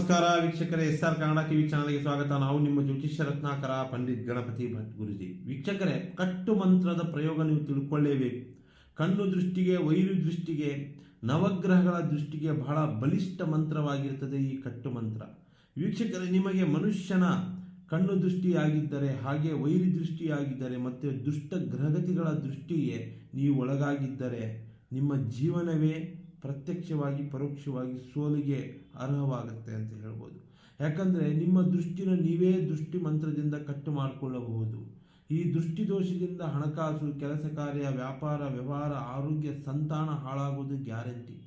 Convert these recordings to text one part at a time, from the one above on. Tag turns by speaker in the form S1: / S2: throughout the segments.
S1: ನಮಸ್ಕಾರ ವೀಕ್ಷಕರೇ, SR Kannada TV ಚಾನಲ್ಗೆ ಸ್ವಾಗತ. ನಾವು ನಿಮ್ಮ ಜ್ಯೋತಿಷ್ಯ ರತ್ನಾಕರ ಪಂಡಿತ್ ಗಣಪತಿ ಭಟ್ ಗುರುಜಿ. ವೀಕ್ಷಕರೇ, ಕಟ್ಟು ಮಂತ್ರದ ಪ್ರಯೋಗ ನೀವು ತಿಳ್ಕೊಳ್ಳೇಬೇಕು. ಕಣ್ಣು ದೃಷ್ಟಿಗೆ, ವೈರು ದೃಷ್ಟಿಗೆ, ನವಗ್ರಹಗಳ ದೃಷ್ಟಿಗೆ ಬಹಳ ಬಲಿಷ್ಠ ಮಂತ್ರವಾಗಿರುತ್ತದೆ ಈ ಕಟ್ಟು ಮಂತ್ರ. ವೀಕ್ಷಕರೇ, ನಿಮಗೆ ಮನುಷ್ಯನ ಕಣ್ಣು ದೃಷ್ಟಿಯಾಗಿದ್ದರೆ, ಹಾಗೆ ವೈರಿ ದೃಷ್ಟಿಯಾಗಿದ್ದರೆ ಮತ್ತು ದುಷ್ಟ ಗ್ರಹಗತಿಗಳ ದೃಷ್ಟಿಗೆ ನೀವು ಒಳಗಾಗಿದ್ದರೆ ನಿಮ್ಮ ಜೀವನವೇ ಪ್ರತ್ಯಕ್ಷವಾಗಿ ಪರೋಕ್ಷವಾಗಿ ಸೋಲಿಗೆ ಅರ್ಹವಾಗುತ್ತೆ ಅಂತ ಹೇಳ್ಬೋದು. ಯಾಕಂದರೆ ನಿಮ್ಮ ದೃಷ್ಟಿನ ನೀವೇ ದೃಷ್ಟಿ ಮಂತ್ರದಿಂದ ಕಟ್ಟು ಮಾಡಿಕೊಳ್ಳಬಹುದು. ಈ ದೃಷ್ಟಿ ದೋಷದಿಂದ ಹಣಕಾಸು, ಕೆಲಸ ಕಾರ್ಯ, ವ್ಯಾಪಾರ, ವ್ಯವಹಾರ, ಆರೋಗ್ಯ, ಸಂತಾನ ಹಾಳಾಗೋದು ಗ್ಯಾರಂಟಿ.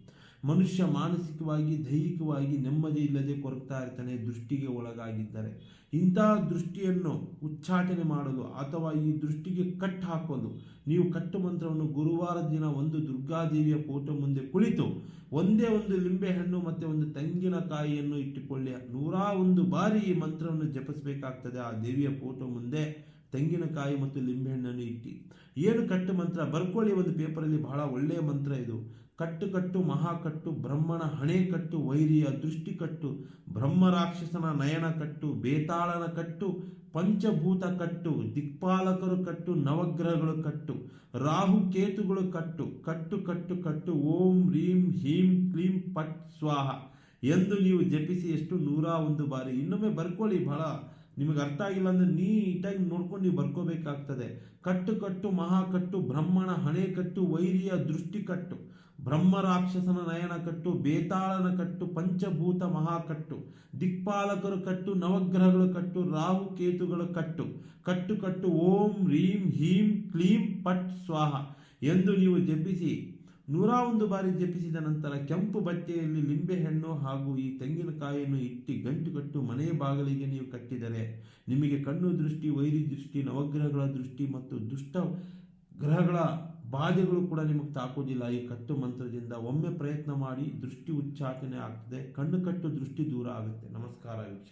S1: ಮನುಷ್ಯ ಮಾನಸಿಕವಾಗಿ, ದೈಹಿಕವಾಗಿ ನೆಮ್ಮದಿ ಇಲ್ಲದೆ ಕೊರಗ್ತಾ ಇರ್ತಾನೆ ದೃಷ್ಟಿಗೆ ಒಳಗಾಗಿದ್ದರೆ. ಇಂತಹ ದೃಷ್ಟಿಯನ್ನು ಉಚ್ಚಾಟನೆ ಮಾಡಲು ಅಥವಾ ಈ ದೃಷ್ಟಿಗೆ ಕಟ್ ಹಾಕಲು ನೀವು ಕಟ್ಟು ಮಂತ್ರವನ್ನು ಗುರುವಾರದ ದಿನ ಒಂದು ದುರ್ಗಾದೇವಿಯ ಫೋಟೋ ಮುಂದೆ ಕುಳಿತು ಒಂದೇ ಒಂದು ಲಿಂಬೆಹಣ್ಣು ಮತ್ತು ಒಂದು ತೆಂಗಿನಕಾಯಿಯನ್ನು ಇಟ್ಟುಕೊಳ್ಳಿ. 101 ಬಾರಿ ಈ ಮಂತ್ರವನ್ನು ಜಪಿಸಬೇಕಾಗ್ತದೆ. ಆ ದೇವಿಯ ಫೋಟೋ ಮುಂದೆ ತೆಂಗಿನಕಾಯಿ ಮತ್ತು ಲಿಂಬೆಹಣ್ಣನ್ನು ಇಟ್ಟು ಏನು ಕಟ್ಟು ಮಂತ್ರ ಬರ್ಕೊಳ್ಳಿ ಒಂದು ಪೇಪರಲ್ಲಿ. ಬಹಳ ಒಳ್ಳೆಯ ಮಂತ್ರ ಇದು. ಕಟ್ಟು ಕಟ್ಟು ಮಹಾಕಟ್ಟು, ಬ್ರಹ್ಮಣ ಹಣೆ ಕಟ್ಟು, ವೈರಿಯ ದೃಷ್ಟಿ ಕಟ್ಟು, ಬ್ರಹ್ಮ ರಾಕ್ಷಸನ ನಯನ ಕಟ್ಟು, ಬೇತಾಳನ ಕಟ್ಟು, ಪಂಚಭೂತ ಕಟ್ಟು, ದಿಕ್ಪಾಲಕರು ಕಟ್ಟು, ನವಗ್ರಹಗಳು ಕಟ್ಟು, ರಾಹು ಕೇತುಗಳು ಕಟ್ಟು, ಕಟ್ಟು ಕಟ್ಟು ಕಟ್ಟು, ಓಂ ರೀಂ ಹೀಂ ಕ್ಲೀಂ ಪಟ್ ಸ್ವಾಹ ಎಂದು ನೀವು ಜಪಿಸಿ. ಎಷ್ಟು 101 ಬಾರಿ. ಇನ್ನೊಮ್ಮೆ ಬರ್ಕೊಳ್ಳಿ. ಬಹಳ ನಿಮಗೆ ಅರ್ಥ ಆಗಿಲ್ಲ ಅಂದರೆ ನೀಟಾಗಿ ನೋಡ್ಕೊಂಡು ನೀವು ಬರ್ಕೋಬೇಕಾಗ್ತದೆ. ಕಟ್ಟು ಕಟ್ಟು ಮಹಾಕಟ್ಟು, ಬ್ರಹ್ಮಣ ಹಣೆ ಕಟ್ಟು, ವೈರಿಯ ದೃಷ್ಟಿ ಕಟ್ಟು, ಬ್ರಹ್ಮ ರಾಕ್ಷಸನ ನಯನ ಕಟ್ಟು, ಬೇತಾಳನ ಕಟ್ಟು, ಪಂಚಭೂತ ಮಹಾಕಟ್ಟು, ದಿಕ್ಪಾಲಕರು ಕಟ್ಟು, ನವಗ್ರಹಗಳು ಕಟ್ಟು, ರಾಹು ಕೇತುಗಳು ಕಟ್ಟು, ಕಟ್ಟು ಕಟ್ಟು, ಓಂ ರೀಂ ಹೀಂ ಕ್ಲೀಂ ಪಟ್ ಸ್ವಾಹ ಎಂದು ನೀವು ಜಪಿಸಿ. 101 ಬಾರಿ ಜಪಿಸಿದ ನಂತರ ಕೆಂಪು ಬಟ್ಟೆಯಲ್ಲಿ ಲಿಂಬೆಹಣ್ಣು ಹಾಗೂ ಈ ತೆಂಗಿನಕಾಯಿಯನ್ನು ಇಟ್ಟು ಗಂಟು ಕಟ್ಟು ಮನೆಯ ಬಾಗಿಲಿಗೆ ನೀವು ಕಟ್ಟಿದರೆ ನಿಮಗೆ ಕಣ್ಣು ದೃಷ್ಟಿ, ವೈರಿ ದೃಷ್ಟಿ, ನವಗ್ರಹಗಳ ದೃಷ್ಟಿ ಮತ್ತು ದುಷ್ಟ ಗ್ರಹಗಳ ಬಾಧೆಗಳು ಕೂಡ ನಿಮಗೆ ತಾಕೋದಿಲ್ಲ. ಈ ಕಟ್ಟು ಮಂತ್ರದಿಂದ ಒಮ್ಮೆ ಪ್ರಯತ್ನ ಮಾಡಿ. ದೃಷ್ಟಿ ಉಚ್ಚಾಟನೆ ಆಗ್ತದೆ. ಕಣ್ಣು ಕಟ್ಟು ದೃಷ್ಟಿ ದೂರ ಆಗುತ್ತೆ. ನಮಸ್ಕಾರ ವೀಕ್ಷಕ.